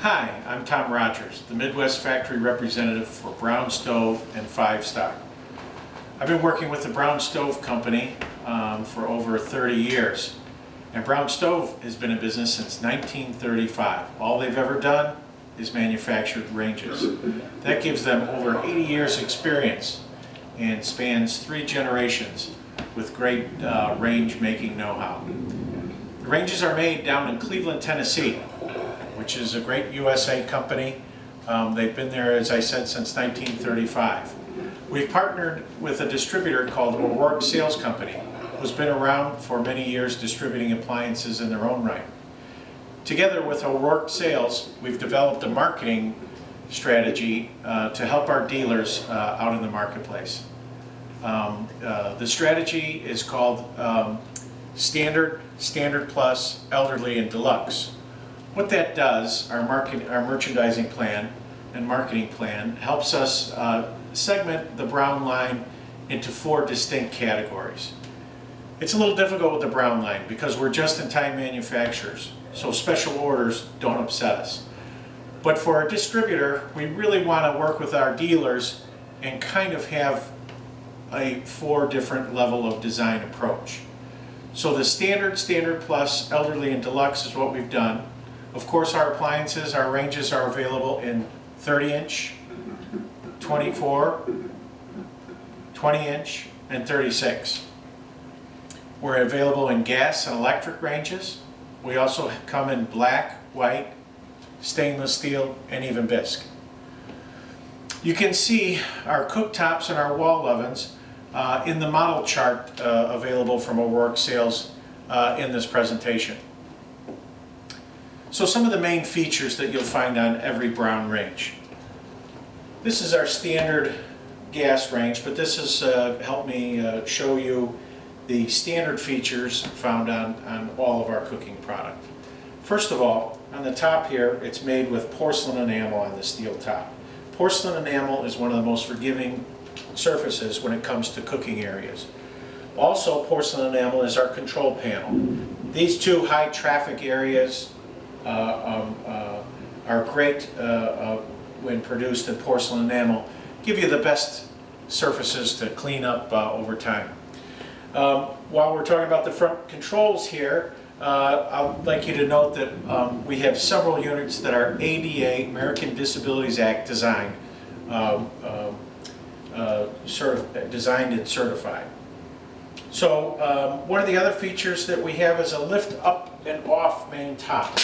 Hi, I'm Tom Rogers, the Midwest factory representative for Brown Stove and 5-Star. I've been working with the Brown Stove Company for over 30 years. And Brown Stove has been in business since 1935. All they've ever done is manufactured ranges. That gives them over 80 years experience and spans 3 generations with great range making know-how. The ranges are made down in Cleveland, Tennessee, which is a great USA company. They've been there, as I said, since 1935. We've partnered with a distributor called O'Rourke Sales Company, who's been around for many years distributing appliances in their own right. Together with O'Rourke Sales, we've developed a marketing strategy to help our dealers out in the marketplace. The strategy is called Standard, Standard Plus, Elderly, and Deluxe. What that does, our merchandising plan and marketing plan helps us segment the Brown line into 4 distinct categories. It's a little difficult with the Brown line because we're just-in-time manufacturers, so special orders don't upset us. But for a distributor, we really want to work with our dealers and kind of have a 4 different level of design approach. So the Standard, Standard Plus, Elderly, and Deluxe is what we've done. Of course, our appliances, our ranges are available in 30-inch, 24, 20-inch, and 36. We're available in gas and electric ranges. We also come in black, white, stainless steel, and even bisque. You can see our cooktops and our wall ovens in the model chart available from O'Rourke Sales in this presentation. So some of the main features that you'll find on every Brown range. This is our standard gas range, but this has helped me show you the standard features found on all of our cooking product. First of all, on the top here, it's made with porcelain enamel on the steel top. Porcelain enamel is one of the most forgiving surfaces when it comes to cooking areas. Also, porcelain enamel is our control panel. These 2 high traffic areas are great when produced in porcelain enamel, give you the best surfaces to clean up over time. While we're talking about the front controls here, I'd like you to note that we have several units that are ADA, American Disabilities Act designed, designed and certified. So one of the other features that we have is a lift up and off main top.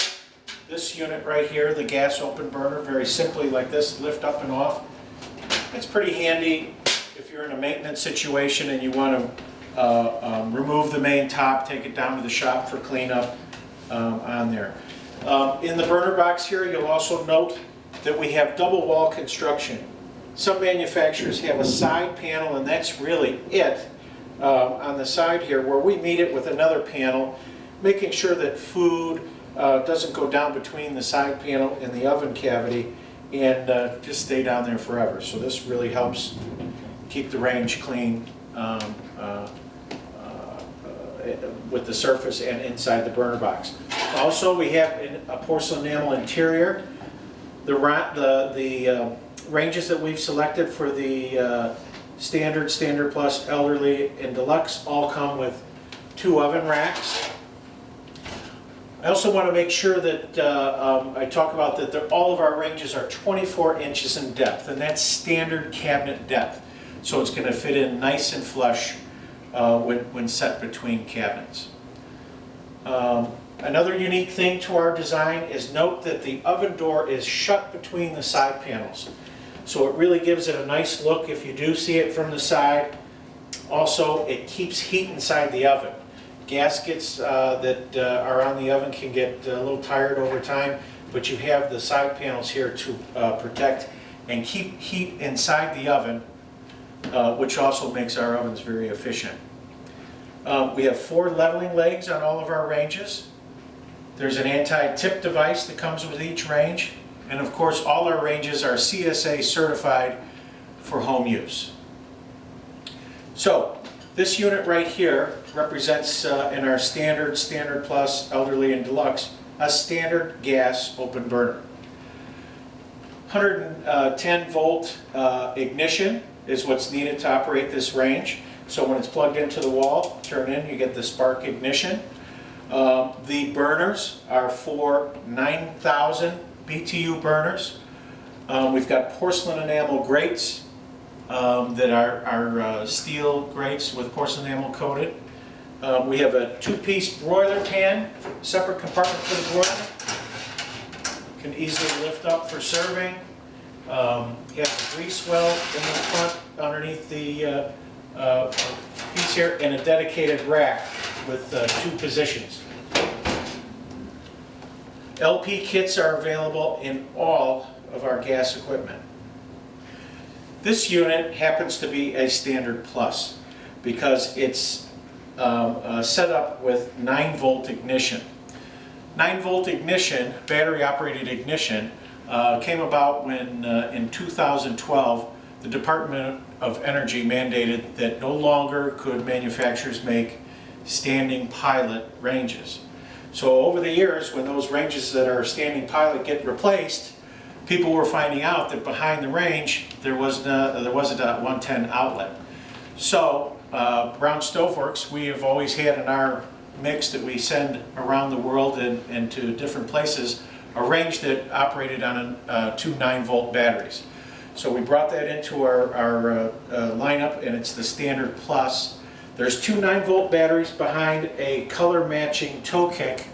This unit right here, the gas open burner, very simply like this, lift up and off. It's pretty handy if you're in a maintenance situation and you want to remove the main top, take it down to the shop for cleanup on there. In the burner box here, you'll also note that we have double wall construction. Some manufacturers have a side panel, and that's really it on the side here, where we meet it with another panel, making sure that food doesn't go down between the side panel and the oven cavity and just stay down there forever. So this really helps keep the range clean with the surface and inside the burner box. Also, we have a porcelain enamel interior. The ranges that we've selected for the Standard, Standard Plus, Elderly, and Deluxe all come with 2 oven racks. I also want to make sure that I talk about that all of our ranges are 24 inches in depth, and that's standard cabinet depth. So it's going to fit in nice and flush when set between cabinets. Another unique thing to our design is note that the oven door is shut between the side panels. So it really gives it a nice look if you do see it from the side. Also, it keeps heat inside the oven. Gaskets that are on the oven can get a little tired over time, but you have the side panels here to protect and keep heat inside the oven, which also makes our ovens very efficient. We have 4 leveling legs on all of our ranges. There's an anti-tip device that comes with each range, and of course all our ranges are CSA certified for home use. So this unit right here represents in our Standard, Standard Plus, Elderly, and Deluxe a standard gas open burner. 110 volt ignition is what's needed to operate this range. So when it's plugged into the wall, turn in, you get the spark ignition. The burners are 4 9,000 BTU burners. We've got porcelain enamel grates that are steel grates with porcelain enamel coated. We have a 2-piece broiler pan, separate compartment for the broiler. Can easily lift up for serving. You have a grease well in the front underneath the piece here, and a dedicated rack with 2 positions. LP kits are available in all of our gas equipment. This unit happens to be a standard plus because it's set up with 9-volt ignition. 9-volt ignition, battery operated ignition, came about when in 2012 the Department of Energy mandated that no longer could manufacturers make standing pilot ranges. So over the years, when those ranges that are standing pilot get replaced, people were finding out that behind the range there wasn't a 110 outlet. So Brown Stove Works, we have always had in our mix that we send around the world and to different places a range that operated on 2 9-volt batteries. So we brought that into our lineup, and it's the standard plus. There's 2 9-volt batteries behind a color matching toe kick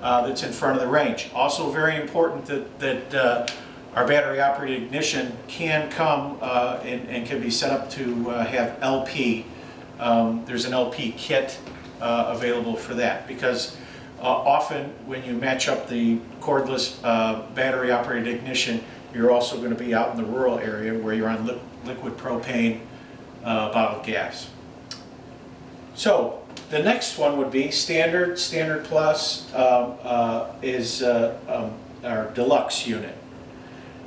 that's in front of the range. Also very important that our battery operated ignition can come and can be set up to have LP. There's an LP kit available for that, because often when you match up the cordless battery operated ignition, you're also going to be out in the rural area where you're on liquid propane bottled gas. So the next one would be standard plus is our deluxe unit.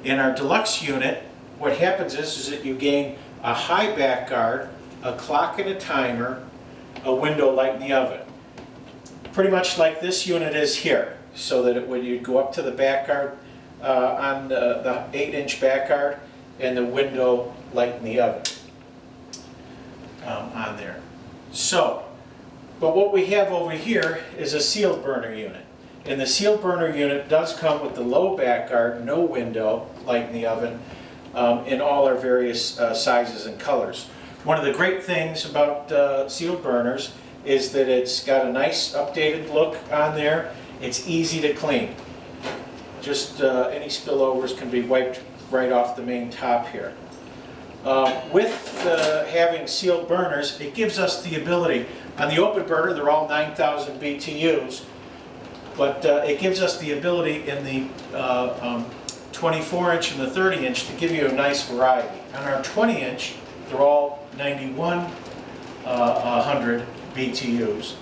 In our deluxe unit, what happens is that you gain a high back guard, a clock and a timer, a window light in the oven. Pretty much like this unit is here, so that when you go up to the back guard on the 8-inch back guard, and the window light in the oven on there. So, but what we have over here is a sealed burner unit. And the sealed burner unit does come with the low back guard, no window, light in the oven, in all our various sizes and colors. One of the great things about sealed burners is that it's got a nice updated look on there. It's easy to clean. Just any spillovers can be wiped right off the main top here. With having sealed burners, it gives us the ability, on the open burner they're all 9,000 BTUs, but it gives us the ability in the 24-inch and the 30-inch to give you a nice variety. On our 20-inch, they're all 9,100 BTUs.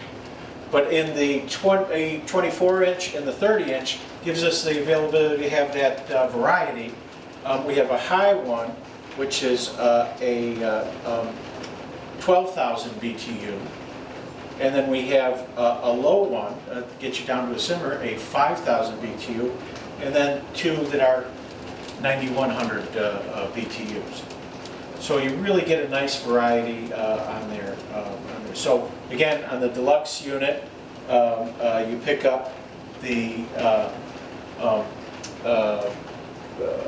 But in the 24-inch and the 30-inch gives us the availability to have that variety. We have a high one, which is a 12,000 BTU. And then we have a low one, get you down to a simmer, a 5,000 BTU, and then 2 that are 9,100 BTUs. So you really get a nice variety on there. So again, on the deluxe unit, you pick up the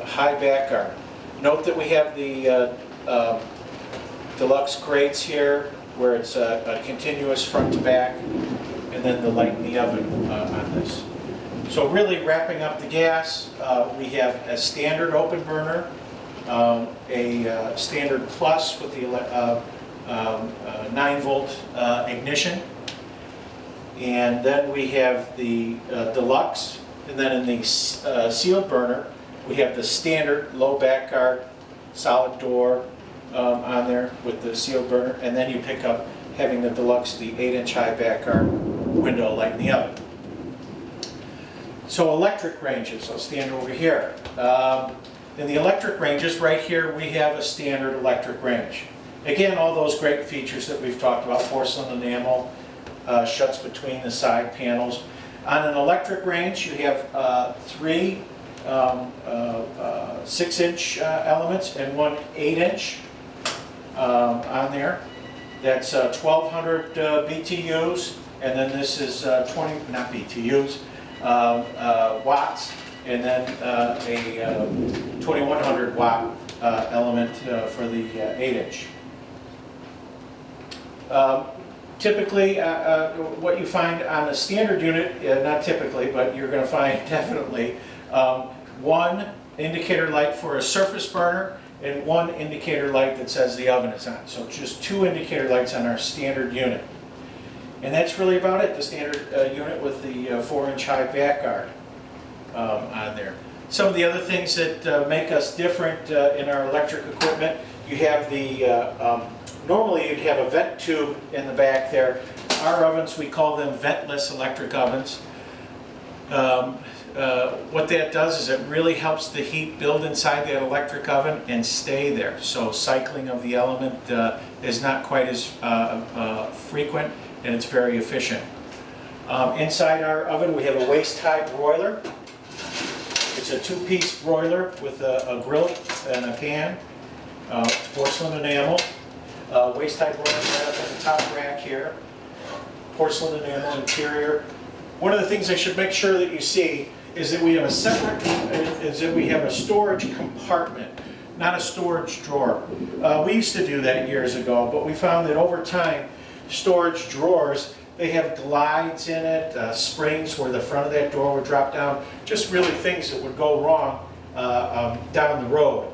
high back guard. Note that we have the deluxe grates here, where it's a continuous front to back, and then the light in the oven on this. So really wrapping up the gas, we have a standard open burner, a standard plus with the 9-volt ignition, and then we have the deluxe, and then in the sealed burner we have the standard low back guard, solid door on there with the sealed burner, and then you pick up, having the deluxe, the 8-inch high back guard, window light in the oven. So electric ranges, I'll stand over here. In the electric ranges, right here we have a standard electric range. Again, all those great features that we've talked about, porcelain enamel, shuts between the side panels. On an electric range, you have 3 6-inch elements and one 8-inch on there. That's 1200 BTUs, and then this is not BTUs, watts, and then a 2100 watt element for the 8-inch. Typically, what you find on a standard unit, not typically, but you're going to find definitely one indicator light for a surface burner and one indicator light that says the oven is on. So just 2 indicator lights on our standard unit. And that's really about it, the standard unit with the 4-inch high back guard on there. Some of the other things that make us different in our electric equipment, you have the, normally you'd have a vent tube in the back there. Our ovens, we call them ventless electric ovens. What that does is it really helps the heat build inside that electric oven and stay there. So cycling of the element is not quite as frequent, and it's very efficient. Inside our oven we have a waist-high broiler. It's a 2-piece broiler with a grill and a pan, porcelain enamel. Waist-high broiler right up in the top rack here. Porcelain enamel interior. One of the things I should make sure that you see is that we have a separate, storage compartment, not a storage drawer. We used to do that years ago, but we found that over time, storage drawers, they have glides in it, springs where the front of that drawer would drop down, just really things that would go wrong down the road.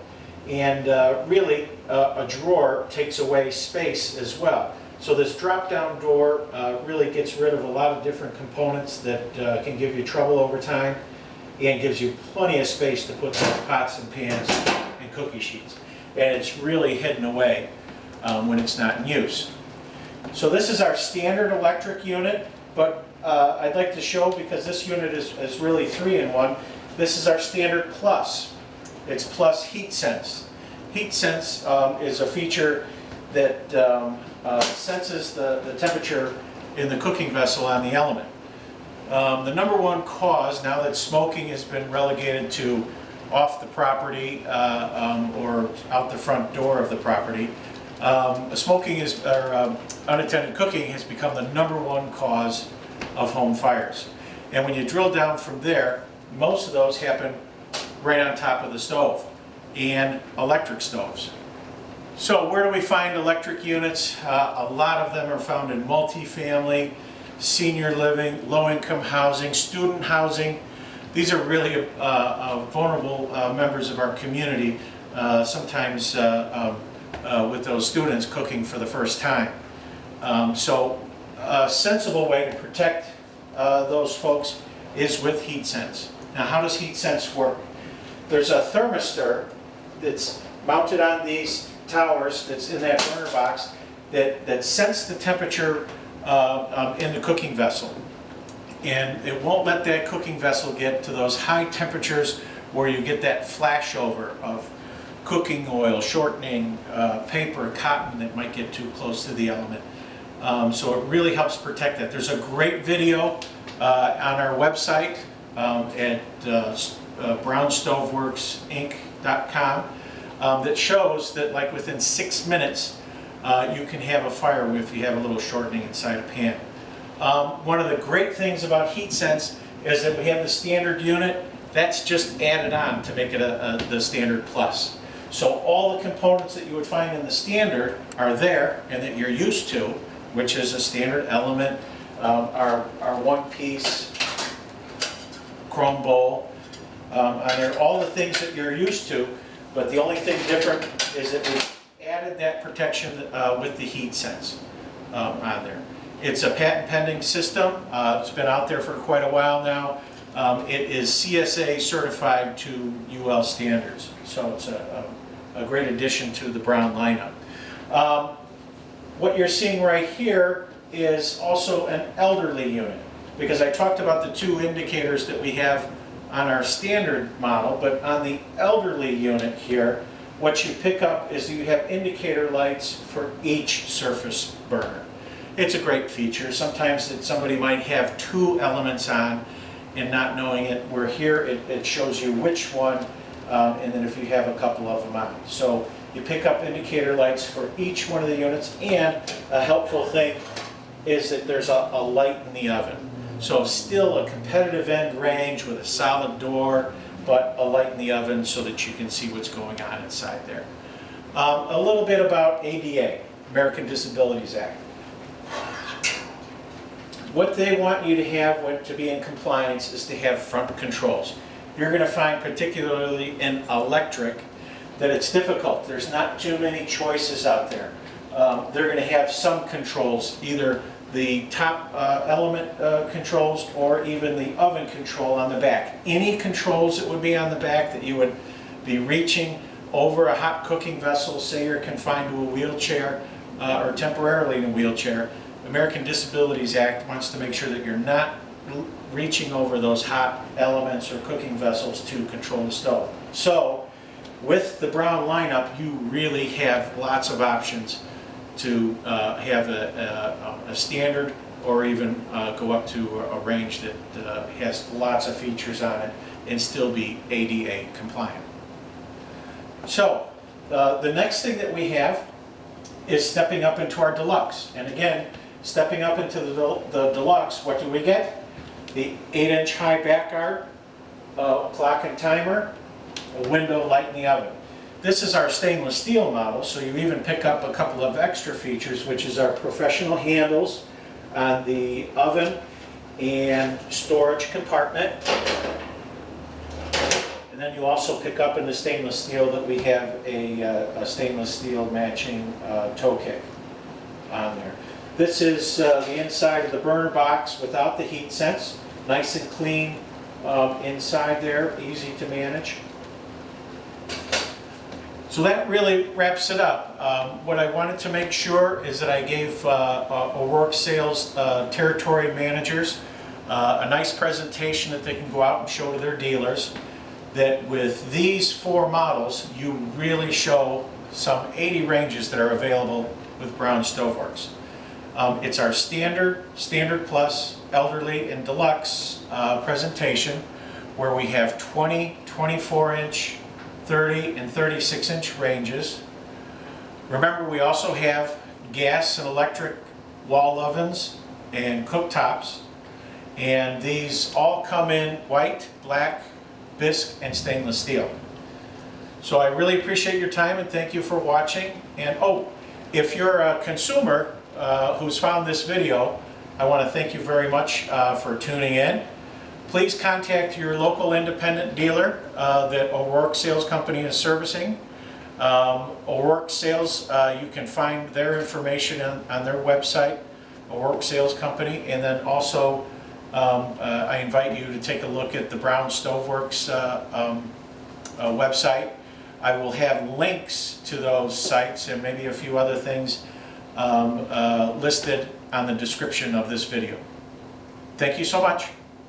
And really, a drawer takes away space as well. So this drop-down door really gets rid of a lot of different components that can give you trouble over time, and gives you plenty of space to put those pots and pans and cookie sheets. And it's really hidden away when it's not in use. So this is our standard electric unit, but I'd like to show, because this unit is really 3-in-1, this is our standard plus. It's plus heat sense. Heat sense is a feature that senses the temperature in the cooking vessel on the element. The number one cause, now that smoking has been relegated to off the property or out the front door of the property, smoking or unattended cooking has become the number one cause of home fires. And when you drill down from there, most of those happen right on top of the stove and electric stoves. So where do we find electric units? A lot of them are found in multifamily, senior living, low-income housing, student housing. These are really vulnerable members of our community, sometimes with those students cooking for the first time. So a sensible way to protect those folks is with heat sense. Now, how does heat sense work? There's a thermistor that's mounted on these towers that's in that burner box that sense the temperature in the cooking vessel. And it won't let that cooking vessel get to those high temperatures where you get that flashover of cooking oil, shortening, paper, cotton that might get too close to the element. So it really helps protect that. There's a great video on our website at brownstoveworksinc.com that shows that, like, within 6 minutes you can have a fire if you have a little shortening inside a pan. One of the great things about heat sense is that we have the standard unit. That's just added on to make it the standard plus. So all the components that you would find in the standard are there and that you're used to, which is a standard element, our one-piece chrome bowl, all the things that you're used to, but the only thing different is that we added that protection with the heat sense on there. It's a patent pending system. It's been out there for quite a while now. It is CSA certified to UL standards, so it's a great addition to the Brown lineup. What you're seeing right here is also an elderly unit, because I talked about the 2 indicators that we have on our standard model, but on the elderly unit here, what you pick up is you have indicator lights for each surface burner. It's a great feature. Sometimes that somebody might have 2 elements on, and not knowing it, where here it shows you which one, and then if you have a couple of them on. So you pick up indicator lights for each one of the units, and a helpful thing is that there's a light in the oven. So still a competitive end range with a solid door, but a light in the oven so that you can see what's going on inside there. A little bit about ADA, American Disabilities Act. What they want you to have to be in compliance is to have front controls. You're going to find, particularly in electric, that it's difficult. There's not too many choices out there. They're going to have some controls, either the top element controls or even the oven control on the back. Any controls that would be on the back that you would be reaching over a hot cooking vessel, say you're confined to a wheelchair or temporarily in a wheelchair, American Disabilities Act wants to make sure that you're not reaching over those hot elements or cooking vessels to control the stove. So with the Brown lineup, you really have lots of options to have a standard or even go up to a range that has lots of features on it and still be ADA compliant. So the next thing that we have is stepping up into our deluxe. And again, stepping up into the deluxe, what do we get? The 8-inch high back guard, clock and timer, a window light in the oven. This is our stainless steel model, so you even pick up a couple of extra features, which is our professional handles on the oven and storage compartment. And then you also pick up in the stainless steel that we have a stainless steel matching toe kick on there. This is the inside of the burner box without the heat sense. Nice and clean inside there, easy to manage. So that really wraps it up. What I wanted to make sure is that I gave O'Rourke Sales territory managers a nice presentation that they can go out and show to their dealers, that with these 4 models, you really show some 80 ranges that are available with Brown Stoveworks. It's our standard plus, elderly, and deluxe presentation, where we have 20, 24-inch, 30 and 36-inch ranges. Remember, we also have gas and electric wall ovens and cooktops, and these all come in white, black, bisque, and stainless steel. So I really appreciate your time and thank you for watching. And if you're a consumer who's found this video, I want to thank you very much for tuning in. Please contact your local independent dealer that O'Rourke Sales Company is servicing. O'Rourke Sales, you can find their information on their website, O'Rourke Sales Company, and then also I invite you to take a look at the Brown Stoveworks website. I will have links to those sites and maybe a few other things listed on the description of this video. Thank you so much.